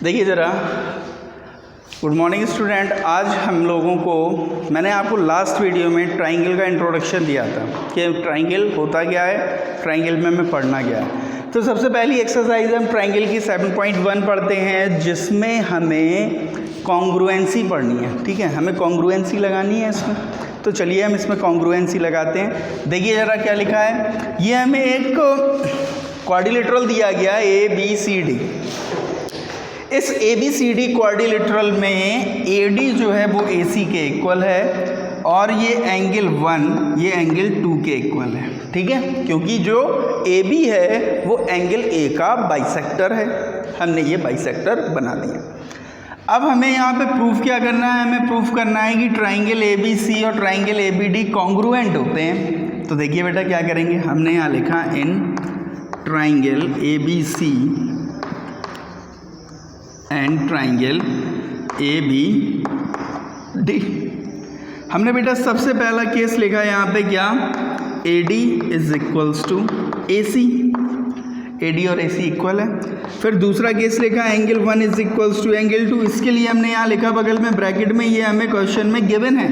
देखिए ज़रा, good morning student. आज हम लोगों को, मैंने आपको लास्ट वीडियो में ट्राइंगल का इंट्रोडक्शन दिया था कि ट्राइंगल होता क्या है, ट्राइंगल में हमें पढ़ना क्या है। तो सबसे पहली एक्सरसाइज हम ट्राइंगल की 7.1 पढ़ते हैं, जिसमें हमें कॉन्ग्रुएंसी पढ़नी है। ठीक है, हमें कॉन्ग्रुएंसी लगानी है इसमें। तो चलिए हम इसमें कॉन्ग्रुएंसी लगाते हैं। देखिए ज़रा क्या लिखा है, ये हमें एक क्वाड्रिलेटरल दिया गया ABCD। इस ABCD क्वाड्रिलेटरल में AD जो है वो AC के इक्वल है और ये एंगल 1 ये एंगल 2 के इक्वल है। ठीक है, क्योंकि जो AB है वो एंगल A का बाइसेक्टर है। हमने ये बाइसेक्टर बना दिया। अब हमें यहाँ पे प्रूफ क्या करना है, हमें प्रूफ करना है कि ट्राइंगल ABC और ट्राइंगल ABD कॉन्ग्रुएंट होते हैं। तो देखिए बेटा क्या करेंगे, हमने यहाँ लिखा in triangle ABC and triangle ABD। हमने बेटा सबसे पहला केस लिखा है यहाँ पे क्या, AD is equals to AC, AD और AC इक्वल है। फिर दूसरा केस लिखा angle 1 is equals to angle 2। इसके लिए हमने यहाँ लिखा बगल में ब्रैकेट में, ये हमें क्वेश्चन में गिवन है।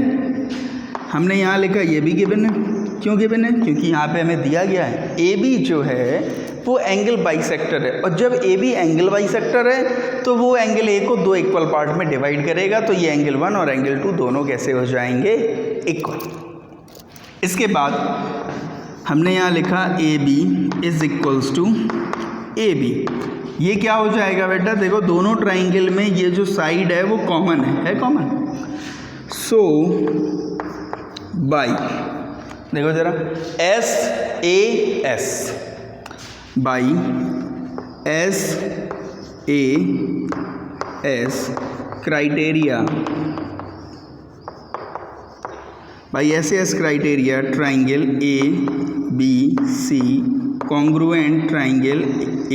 हमने यहाँ लिखा ये भी गिवन है। क्यों गिवन है, क्योंकि यहाँ पे हमें दिया गया है AB जो है वो एंगल बाइसेक्टर है, और जब AB एंगल बाइसेक्टर है तो वो एंगल A को दो इक्वल पार्ट में डिवाइड करेगा। तो ये एंगल 1 और एंगल 2 दोनों कैसे हो जाएंगे, इक्वल। इसके बाद हमने यहाँ लिखा AB is equals to AB। ये क्या हो जाएगा बेटा, देखो दोनों ट्राइंगल में ये जो साइड है वो कॉमन है कॉमन। सो बाई, देखो जरा, SAS by SAS criteria, by SAS criteria triangle ABC congruent triangle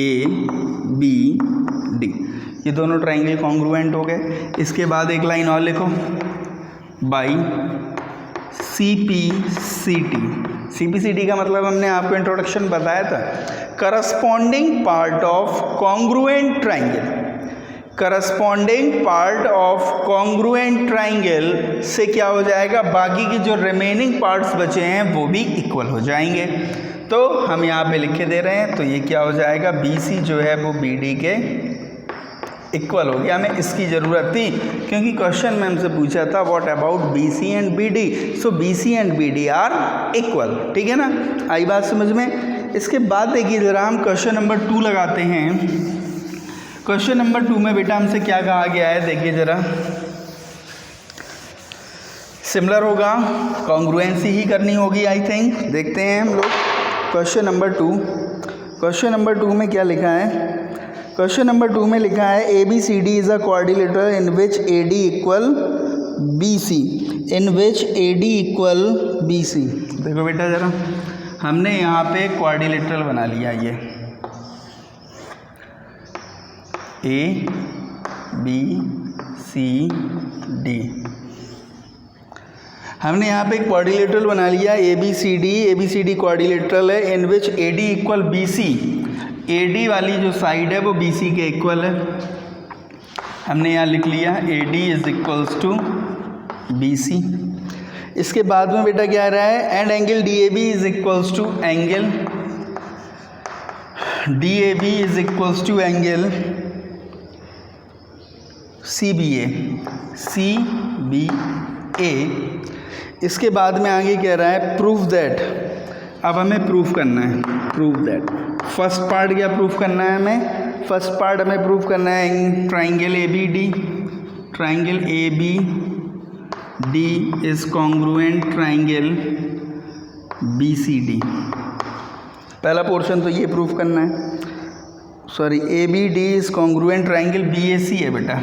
ABD। ये दोनों ट्राइंगल कॉन्ग्रुएंट हो गए। इसके बाद एक लाइन और लिखो, बाई CPCD का मतलब हमने आपको इंट्रोडक्शन बताया था, corresponding part of congruent triangle. Corresponding part of congruent triangle से क्या हो जाएगा, बाकी की जो रिमेनिंग पार्ट्स बचे हैं वो भी इक्वल हो जाएंगे। तो हम यहाँ पे लिखे दे रहे हैं, तो ये क्या हो जाएगा, BC जो है वो BD के इक्वल हो गया। हमें इसकी ज़रूरत थी क्योंकि क्वेश्चन में हमसे पूछा था what about BC and BD। सो BC and BD are equal. ठीक है ना, आई बात समझ में। इसके बाद देखिए ज़रा, हम क्वेश्चन नंबर 2 लगाते हैं। क्वेश्चन नंबर 2 में बेटा हमसे क्या कहा गया है, देखिए ज़रा, सिमिलर होगा, कॉन्ग्रुएंसी ही करनी होगी आई थिंक। देखते हैं हम लोग क्वेश्चन नंबर 2। क्वेश्चन नंबर 2 में क्या लिखा है, क्वेश्चन नंबर 2 में लिखा है ABCD is a quadrilateral in which AD equal BC, in which AD equal BC। देखो बेटा ज़रा, हमने यहाँ पे क्वाड्रिलेटरल बना लिया, ये ABCD। हमने यहाँ पे क्वाड्रिलेटरल बना लिया ABCD क्वाड्रिलेटरल है इन विच AD इक्वल BC। AD वाली जो साइड है वो BC के इक्वल है। हमने यहाँ लिख लिया AD is equals to BC। इसके बाद में बेटा क्या रहा है, and angle DAB is equals to angle DAB is equals to angle CBA। इसके बाद में आगे कह रहा है प्रूफ दैट। अब हमें प्रूफ करना है, प्रूफ दैट। फर्स्ट पार्ट क्या प्रूफ करना है हमें, फर्स्ट पार्ट हमें प्रूफ करना है triangle ABD, triangle ABD is congruent triangle BCD। पहला पोर्शन तो ये प्रूफ करना है, sorry, ABD is congruent triangle BAC है बेटा,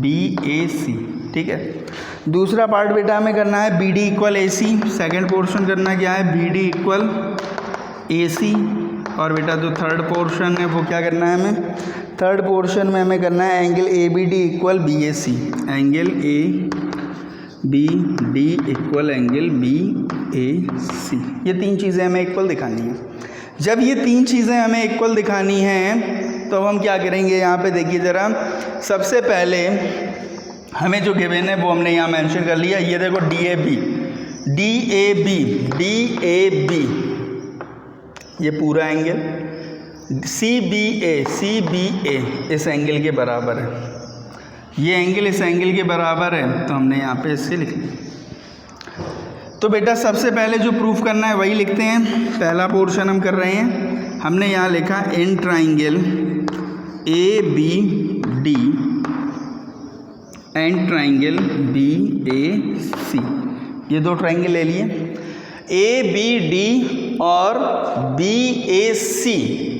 BAC। ठीक है, दूसरा पार्ट बेटा हमें करना है BD equal AC। Second portion करना क्या है, BD इक्वल AC। और बेटा जो थर्ड पोर्शन है वो क्या करना है हमें, थर्ड पोर्शन में हमें करना है angle ABD equal BAC, angle ABD equal angle BAC। ये तीन चीज़ें हमें इक्वल दिखानी है। जब ये तीन चीज़ें हमें इक्वल दिखानी हैं तो अब हम क्या करेंगे यहाँ पे देखिए ज़रा, सबसे पहले हमें जो गिवन है वो हमने यहाँ मेंशन कर लिया। ये देखो DAB ये पूरा एंगल, CBA इस एंगल के बराबर है, ये एंगल इस एंगल के बराबर है, तो हमने यहाँ पे इससे लिख लिया। तो बेटा सबसे पहले जो प्रूफ करना है वही लिखते हैं। पहला पोर्शन हम कर रहे हैं, हमने यहाँ लिखा in triangle ABD and triangle BAC, ये दो ट्राइंगल ले लिए। ABD और BAC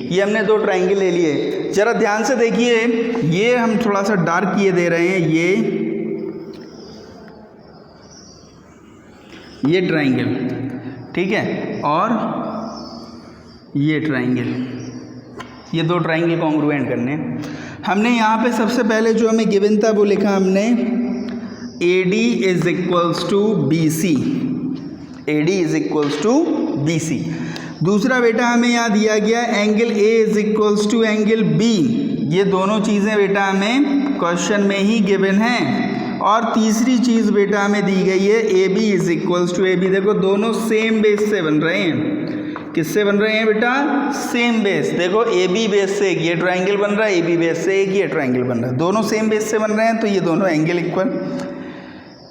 ये हमने दो ट्राइंगल ले लिए। ज़रा ध्यान से देखिए, ये हम थोड़ा सा डार्क किए दे रहे हैं, ये ट्राइंगल, ठीक है, और ये ट्राइंगल, ये दो ट्राइंगल कॉन्ग्रुएंट करने हैं। हमने यहाँ पे सबसे पहले जो हमें गिवन था वो लिखा हमने AD is equals to BC, AD is equals to BC। दूसरा बेटा हमें यहाँ दिया गया angle A is equals to angle B, ये दोनों चीज़ें बेटा हमें क्वेश्चन में ही गिवन हैं। और तीसरी चीज़ बेटा हमें दी गई है AB is equals to AB। देखो दोनों सेम बेस से बन रहे हैं। किससे बन रहे हैं बेटा? Same base. देखो AB बेस से एक ये ट्राइंगल बन रहा है, AB बेस से एक ये ट्राइंगल बन रहा है, दोनों सेम बेस से बन रहे हैं, तो ये दोनों एंगल इक्वल,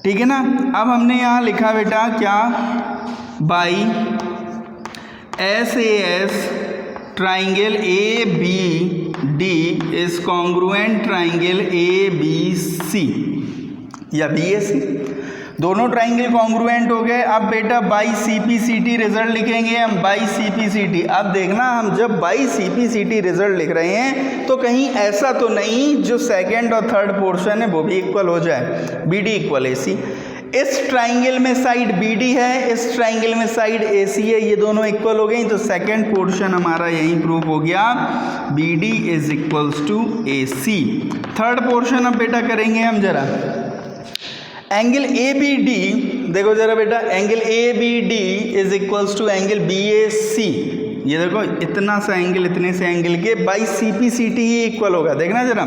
ठीक है ना। अब हमने यहाँ लिखा बेटा क्या, by SAS triangle ABD is congruent triangle ABC या BAC, दोनों ट्राइंगल कॉन्ग्रुएंट हो गए। अब बेटा बाई CPCT रिजल्ट लिखेंगे हम, बाई CPCT। अब देखना, हम जब बाई CPCT रिजल्ट लिख रहे हैं तो कहीं ऐसा तो नहीं जो सेकंड और थर्ड पोर्शन है वो भी इक्वल हो जाए, BD इक्वल AC। इस ट्राइंगल में साइड BD है, इस ट्राइंगल में साइड AC है, ये दोनों इक्वल हो गई, तो सेकंड पोर्शन हमारा यही प्रूफ हो गया, BD is equals to AC। Third portion अब बेटा करेंगे हम जरा, एंगल ABD, देखो जरा बेटा, angle ABD is equals to angle BAC। ये देखो इतना सा एंगल इतने से एंगल के बाई CPCT ही इक्वल होगा। देखना जरा,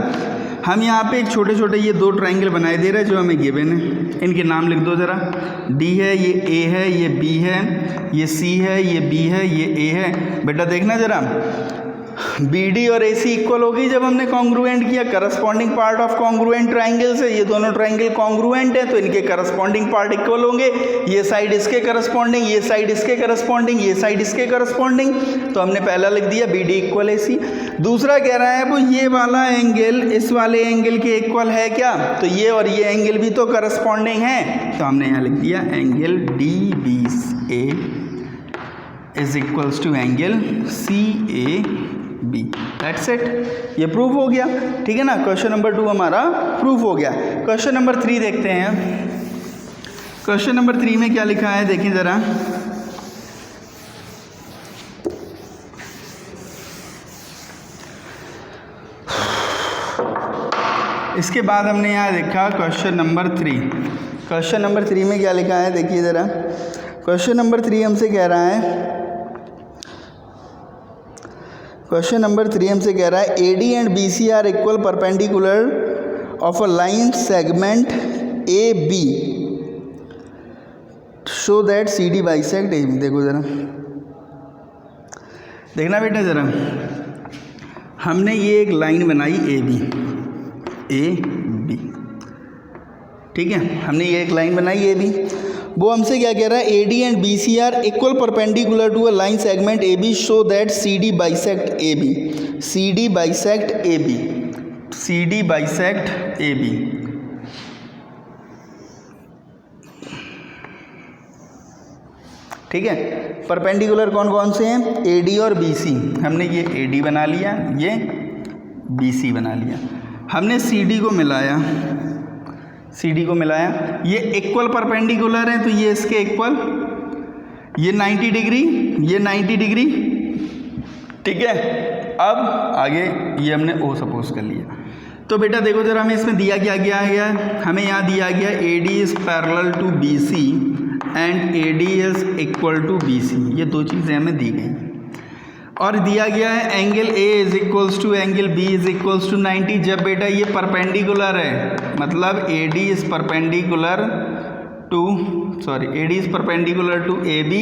हम यहाँ पे एक छोटे छोटे ये दो ट्राइंगल बनाए दे रहे हैं जो हमें गिवन है, इनके नाम लिख दो जरा। D है, ये A है, ये B है, ये C है, ये B है, ये A है। बेटा देखना जरा, BD और AC इक्वल होगी जब हमने कॉन्ग्रुएंट किया, corresponding part of congruent triangle से। ये दोनों ट्राइंगल कॉन्ग्रुएंट है तो इनके करस्पॉन्डिंग पार्ट इक्वल होंगे, ये साइड इसके करस्पॉन्डिंग, ये साइड इसके करस्पॉन्डिंग, ये साइड इसके करस्पॉन्डिंग, तो हमने पहला लिख दिया BD इक्वल AC। दूसरा कह रहा है वो ये वाला एंगल इस वाले एंगल के इक्वल है क्या, तो ये और ये एंगल भी तो करस्पॉन्डिंग है, तो हमने यहाँ लिख दिया angle DBA is equals to angle CAB। That's it, ये प्रूफ हो गया, ठीक है ना। क्वेश्चन नंबर 2 हमारा प्रूफ हो गया। क्वेश्चन नंबर 3 देखते हैं। क्वेश्चन नंबर 3 में क्या लिखा है देखें ज़रा, इसके बाद हमने यहाँ देखा क्वेश्चन नंबर 3। क्वेश्चन नंबर 3 में क्या लिखा है देखिए ज़रा। क्वेश्चन नंबर 3 हमसे कह रहा है, क्वेश्चन नंबर 3 हमसे कह रहा है AD and BC are equal perpendicular of a line segment AB show that CD bisect AB। देखो ज़रा, देखना बेटा ज़रा, हमने ये एक लाइन बनाई AB, ठीक है, हमने ये एक लाइन बनाई AB। वो हमसे क्या कह रहा है, AD and BC are equal perpendicular to a line segment AB show that CD bisect AB, CD bisect AB, CD bisect AB। ठीक है, परपेंडिकुलर कौन कौन से हैं, AD और BC। हमने ये AD बना लिया, ये BC बना लिया, हमने CD को मिलाया, CD को मिलाया, ये इक्वल परपेंडिकुलर है तो ये इसके इक्वल, ये 90 डिग्री, ये 90 डिग्री, ठीक है। अब आगे ये हमने O सपोज कर लिया। तो बेटा देखो जरा, हमें इसमें दिया क्या गया है, हमें यहाँ दिया गया AD is parallel to BC and AD is equal to BC, ये दो चीज़ें हमें दी गई। और दिया गया है angle A is equals to angle B is equals to 90। जब बेटा ये परपेंडिकुलर है, मतलब A D is perpendicular to A B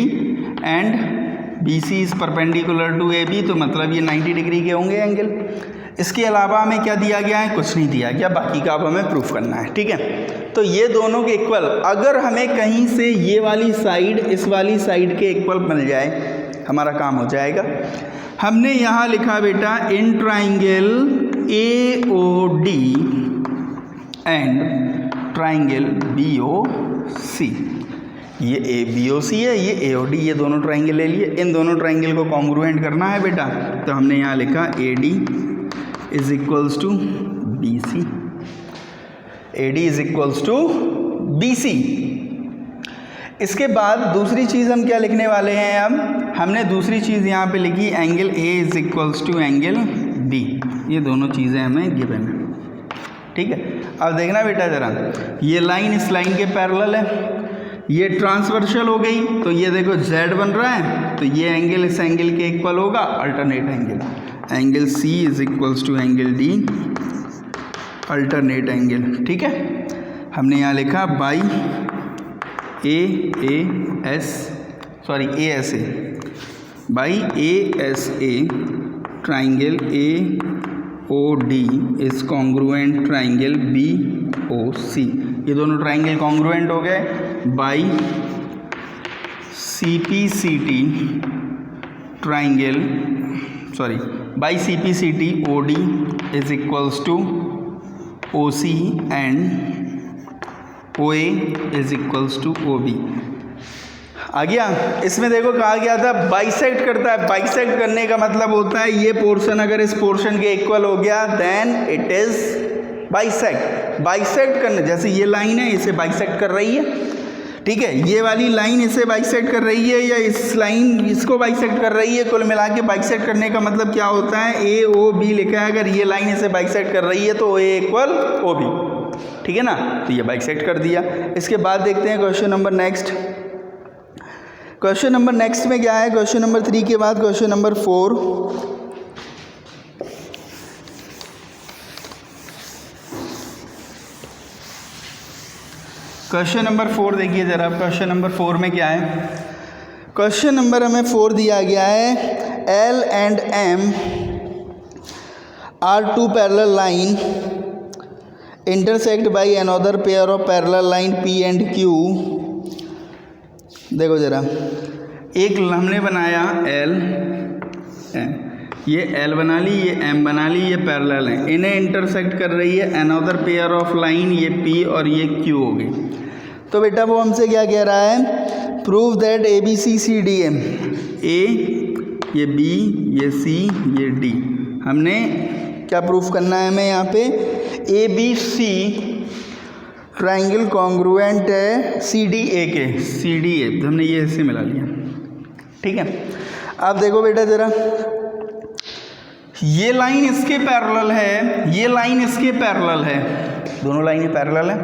and B C is perpendicular to A B, तो मतलब ये 90 डिग्री के होंगे एंगल। इसके अलावा हमें क्या दिया गया है, कुछ नहीं दिया गया, बाकी का अब हमें प्रूफ करना है। ठीक है, तो ये दोनों के इक्वल, अगर हमें कहीं से ये वाली साइड इस वाली साइड के इक्वल मिल जाए हमारा काम हो जाएगा। हमने यहाँ लिखा बेटा in triangle A O D and triangle B O C, ये ए बी ओ सी है, ये ए ओ डी, ये दोनों ट्राइंगल ले लिए। इन दोनों ट्राइंगल को कॉन्ग्रुएंट करना है बेटा, तो हमने यहाँ लिखा A D is equals to B C, A D is equals to B C. इसके बाद दूसरी चीज़ हम क्या लिखने वाले हैं, अब हमने दूसरी चीज़ यहाँ पे लिखी angle A is equals to angle B, ये दोनों चीज़ें हमें गिवन है। ठीक है, अब देखना बेटा ज़रा, ये लाइन इस लाइन के पैरेलल है, ये ट्रांसवर्सल हो गई, तो ये देखो Z बन रहा है, तो ये एंगल इस एंगल के इक्वल होगा, alternate angle, angle C is equals to angle D, alternate angle. ठीक है, हमने यहाँ लिखा by A S A by A S A triangle A O D is congruent triangle B O C, ये दोनों triangle congruent हो गए। By C P C T triangle by C P C T O D is equals to O C and O A is equals to O B. आ गया, इसमें देखो कहा गया था बाइसेक्ट करता है, बाइसेक्ट करने का मतलब होता है ये पोर्शन अगर इस पोर्शन के इक्वल हो गया then it is bisect. Bisect करने, जैसे ये लाइन है इसे बाइसेक्ट कर रही है, ठीक है, ये वाली लाइन इसे बाइसेक्ट कर रही है या इस लाइन इसको बाइसेक्ट कर रही है, कुल मिला के बाइसेक्ट करने का मतलब क्या होता है, ए ओ बी लिखा है, अगर ये लाइन इसे बाइसेक्ट कर रही है तो ए इक्वल ओ बी। ठीक है ना, तो ये बाइसेक्ट कर दिया। इसके बाद देखते हैं question number next. Question number next में क्या है, क्वेश्चन नंबर 3 के बाद क्वेश्चन नंबर 4। क्वेश्चन नंबर 4 देखिए जरा, क्वेश्चन नंबर 4 में क्या है, क्वेश्चन नंबर हमें 4 दिया गया है L and M are two parallel line intersect by another pair of parallel line P and Q। देखो ज़रा, एक हमने बनाया L, ये L बना ली, ये M बना ली, ये पैरेलल है, इन्हें इंटरसेक्ट कर रही है another pair of line, ये P और ये Q हो गई। तो बेटा वो हमसे क्या कह रहा है, prove that A B C C D M, A ये B ये C ये D, हमने क्या प्रूफ करना है हमें यहाँ पे, A B C triangle congruent है सी डी ए के, सी डी ए, हमने ये इससे मिला लिया। ठीक है, अब देखो बेटा ज़रा, ये लाइन इसके पैरेलल है, ये लाइन इसके पैरेलल है, दोनों लाइनें पैरेलल है।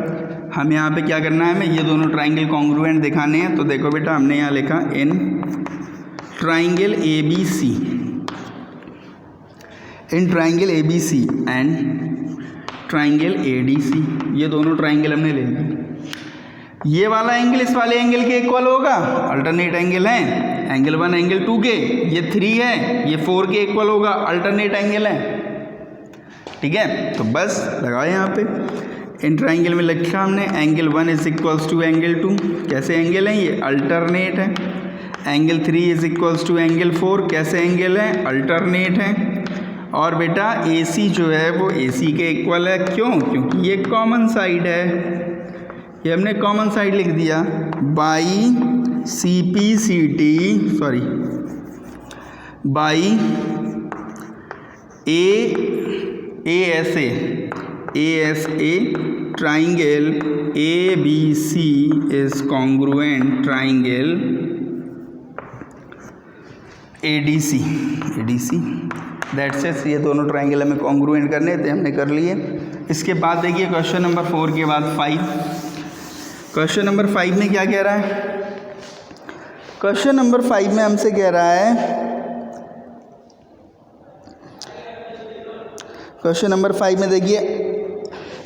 हम यहाँ पे क्या करना है, हमें ये दोनों ट्राइंगल कॉन्ग्रुएंट दिखाने हैं। तो देखो बेटा, हमने यहाँ लिखा in triangle A B C, in triangle A B C and triangle A D C, ये दोनों ट्राइंगल हमने ले लिए। ये वाला एंगल इस वाले एंगल के इक्वल होगा, अल्टरनेट एंगल है, एंगल 1 एंगल 2 के, ये 3 है, ये 4 के इक्वल होगा, अल्टरनेट एंगल है। ठीक है, तो बस लगाए यहाँ पे इन ट्राइंगल में लिखा हमने angle 1 is equals to angle 2, कैसे एंगल है, ये अल्टरनेट है। Angle 3 is equals to angle 4, कैसे एंगल है, अल्टरनेट है। और बेटा AC जो है वो AC के इक्वल है, क्यों, क्योंकि ये कॉमन साइड है, ये हमने कॉमन साइड लिख दिया। By by ASA triangle ABC is congruent triangle ADC that's it. ये दोनों ट्राइंगल हमें कॉन्ग्रुएंट करने थे, हमने कर लिए। इसके बाद देखिए क्वेश्चन नंबर 4 के बाद 5। क्वेश्चन नंबर 5 में क्या कह रहा है, क्वेश्चन नंबर 5 में हमसे कह रहा है क्वेश्चन नंबर 5 में देखिए,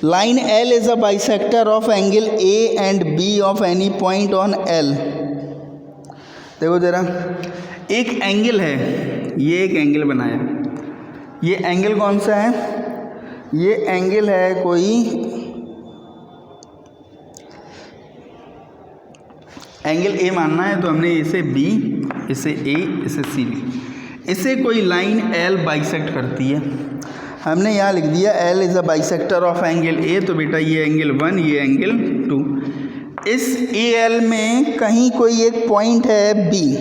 line L is a bisector of angle A and B of any point on L. देखो जरा, एक एंगल है, ये एक एंगल बनाया, ये एंगल कौन सा है? ये एंगल है कोई एंगल ए मानना है, तो हमने इसे बी, इसे ए, इसे सी ली। इसे कोई लाइन एल बाइसेक्ट करती है, हमने यहाँ लिख दिया L is a bisector of angle ए, तो बेटा ये एंगल 1, ये एंगल 2। इस ए एल में कहीं कोई एक पॉइंट है बी,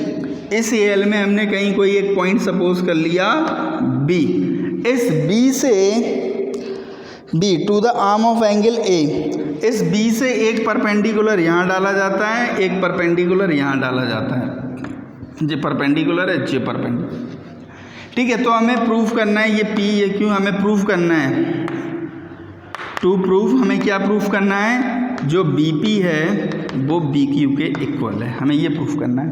इस ए एल में हमने कहीं कोई एक पॉइंट सपोज कर लिया बी। इस बी से B to the arm of angle A, इस बी से एक परपेंडिकुलर यहाँ डाला जाता है, एक परपेंडिकुलर यहाँ डाला जाता है, ये परपेंडिकुलर है, ये परपेंडिकुलर। ठीक है, तो हमें प्रूफ करना है ये P, ये क्यों हमें प्रूफ करना है, टू प्रूफ हमें क्या प्रूफ करना है, जो BP है वो BQ के इक्वल है, हमें ये प्रूफ करना है।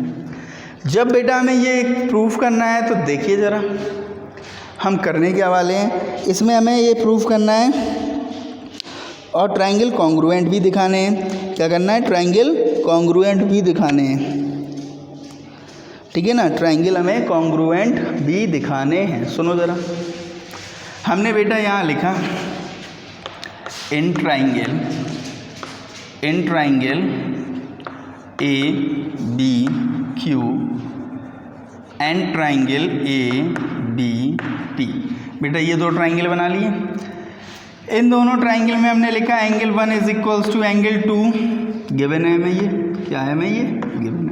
जब बेटा हमें ये प्रूफ करना है तो देखिए ज़रा हम करने के वाले हैं, इसमें हमें ये प्रूफ करना है और ट्रायंगल कॉन्ग्रुएंट भी दिखाने हैं। क्या करना है? ट्रायंगल कॉन्ग्रुएंट भी दिखाने हैं, ठीक है ना, ट्रायंगल हमें कॉन्ग्रुएंट भी दिखाने हैं। सुनो ज़रा, हमने बेटा यहाँ लिखा in triangle A B Q and triangle A B T. बेटा ये दो ट्रायंगल बना लिए, इन दोनों ट्रायंगल में हमने लिखा angle 1 is equals to angle 2, given है हमें ये, क्या है हमें ये गिवन है।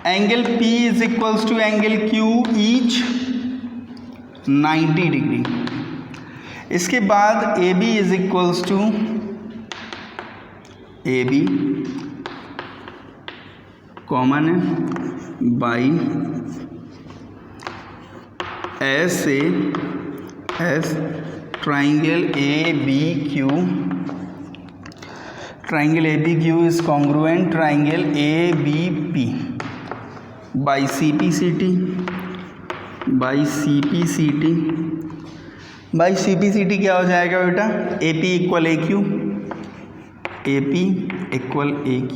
Angle P is equals to angle Q each 90 degree. इसके बाद AB is equals to AB common है बाई S से S triangle ABQ, triangle ABQ is congruent triangle ABP by CPCT, by CPCT, by CPCT क्या हो जाएगा बेटा? AP equal AQ, AP equal AQ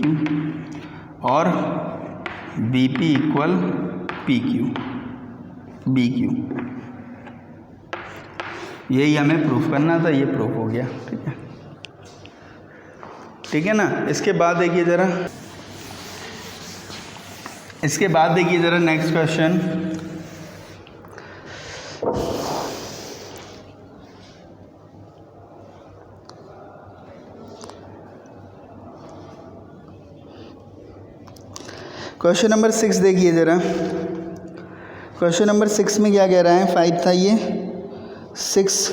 और BP equal PQ BQ। यही हमें proof करना था, ये प्रूफ हो गया। ठीक है, ठीक है ना। इसके बाद देखिए ज़रा, इसके बाद देखिए ज़रा नेक्स्ट क्वेश्चन, क्वेश्चन नंबर 6 देखिए ज़रा। क्वेश्चन नंबर 6 में क्या कह रहा है? 5 था ये, 6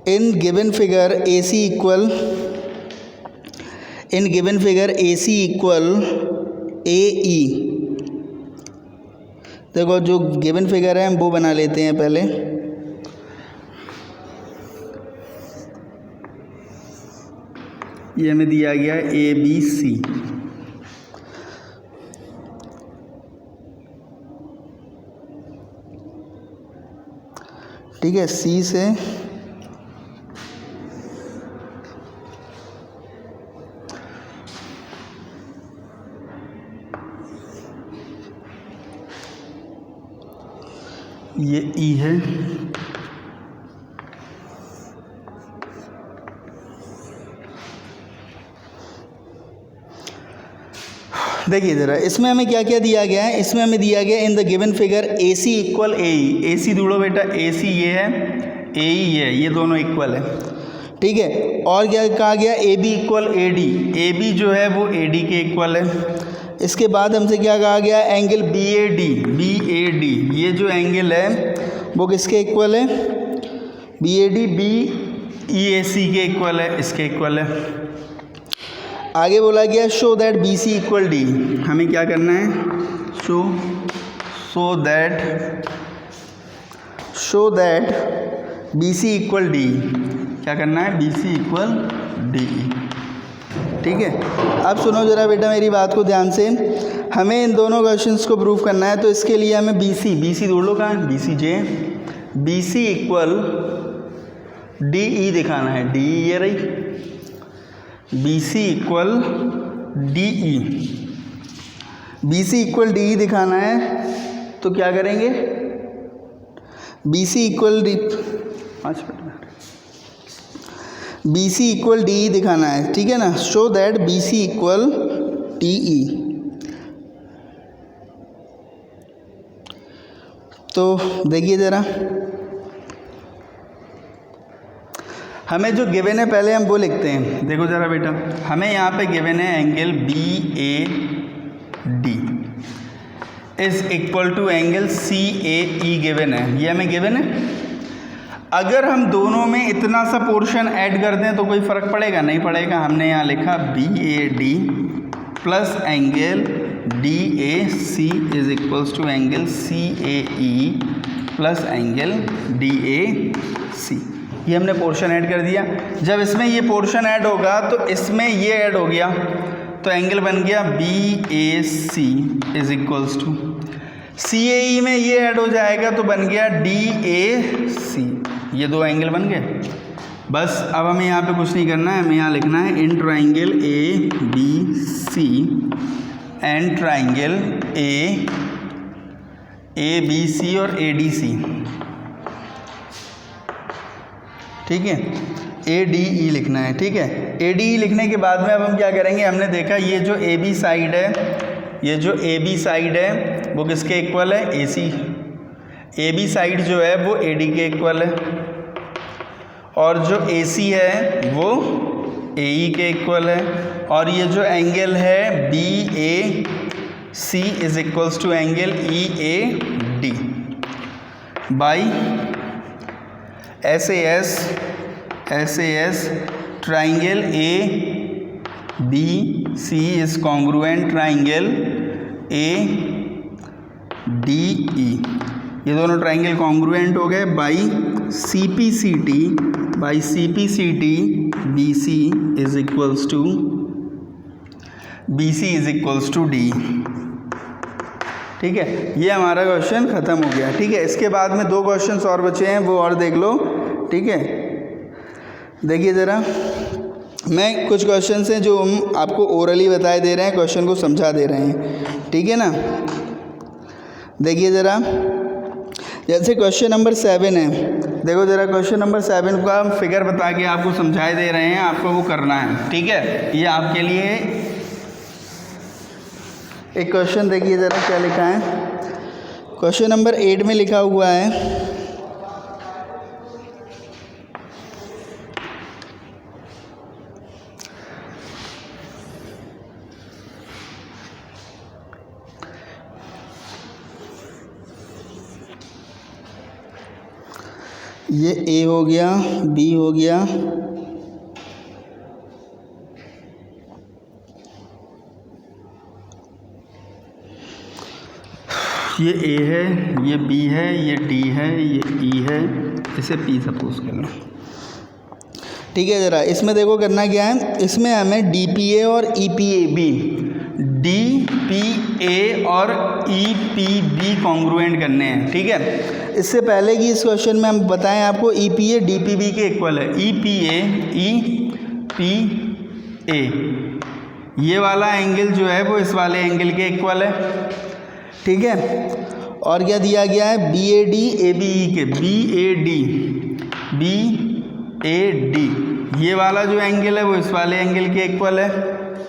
in given figure AC equal AE। देखो जो गिवन फिगर है हम वो बना लेते हैं पहले। ये हमें दिया गया है ABC, ठीक है। C से ये E है, देखिए ज़रा इसमें हमें क्या क्या दिया गया है। इसमें हमें दिया गया in the given figure AC equal AE। AC ढूंढो बेटा, AC ये है, AE है, ये दोनों इक्वल है, ठीक है। और क्या कहा गया? AB इक्वल AD, AB जो है वो AD के इक्वल है। इसके बाद हमसे क्या कहा गया? एंगल BAD, ये जो एंगल है वो किसके इक्वल है? BAD BEAC के इक्वल है, इसके इक्वल है। आगे बोला गया show that BC equal D। हमें क्या करना है? Show that BC equal D। क्या करना है? BC इक्वल D, ठीक है। अब सुनो ज़रा बेटा मेरी बात को ध्यान से। हमें इन दोनों क्वेश्चंस को प्रूव करना है, तो इसके लिए हमें BC ढूंढ लो, कहाँ है BCJ, BC इक्वल DE दिखाना है, DE ये रही, BC equal DE, BC equal DE दिखाना है, तो क्या करेंगे, BC इक्वल DE दिखाना है, ठीक है ना, show that BC equal DE। तो देखिए ज़रा, हमें जो गिवन है पहले हम वो लिखते हैं। देखो ज़रा बेटा, हमें यहाँ पे गिवन है angle BAD is equal to angle CAE given है, ये हमें गिवन है। अगर हम दोनों में इतना सा पोर्शन ऐड कर दें तो कोई फ़र्क पड़ेगा? नहीं पड़ेगा। हमने यहाँ लिखा BAD plus angle DAC is equals to angle CAE plus angle DAC। ये हमने पोर्शन ऐड कर दिया। जब इसमें ये पोर्शन ऐड होगा तो इसमें ये ऐड हो गया, तो एंगल बन गया BAC is equals to CAE में ये ऐड हो जाएगा तो बन गया DAC। ये दो एंगल बन गए। बस अब हमें यहाँ पे कुछ नहीं करना है, हमें यहाँ लिखना है in triangle ABC and triangle ABC और ADC, ठीक है, ADE लिखना है, ठीक है। ADE लिखने के बाद में अब हम क्या करेंगे, हमने देखा ये जो AB साइड है, ये जो AB साइड है वो किसके इक्वल है, AC। AB साइड जो है वो AD के इक्वल है, और जो AC है वो AE के इक्वल है, और ये जो एंगल है BAC is equals to angle EAD by SAS triangle ABC is congruent triangle ADE। ये दोनों ट्राइंगल कॉन्ग्रुएंट हो गए by CPCT BC is equals to D, ठीक है। ये हमारा क्वेश्चन ख़त्म हो गया, ठीक है। इसके बाद में दो क्वेश्चंस और बचे हैं, वो और देख लो, ठीक है। देखिए ज़रा, मैं कुछ क्वेश्चंस हैं जो हम आपको ओरली बताए दे रहे हैं, क्वेश्चन को समझा दे रहे हैं, ठीक है ना। देखिए ज़रा, जैसे क्वेश्चन नंबर 7 है, देखो ज़रा, क्वेश्चन नंबर 7 का हम फिगर बता के आपको समझाए दे रहे हैं, आपको वो करना है, ठीक है। ये आपके लिए एक क्वेश्चन, देखिए ज़रा क्या लिखा है। क्वेश्चन नंबर 8 में लिखा हुआ है, ये A हो गया, B हो गया, ये A है, ये B है, ये D है, ये E है, इसे P सपोज कर लो, ठीक है। ज़रा इसमें देखो करना क्या है, इसमें हमें DPA और EPAB, DPA और EPB कॉन्ग्रुएंट करने हैं, ठीक है। इससे पहले कि इस क्वेश्चन में हम बताएं आपको, EPA DPB के इक्वल है, EPA EPA, ये वाला एंगल जो है वो इस वाले एंगल के इक्वल है, ठीक है। और क्या दिया गया है, BAD ABE के, BAD ये वाला जो एंगल है वो इस वाले एंगल के इक्वल है,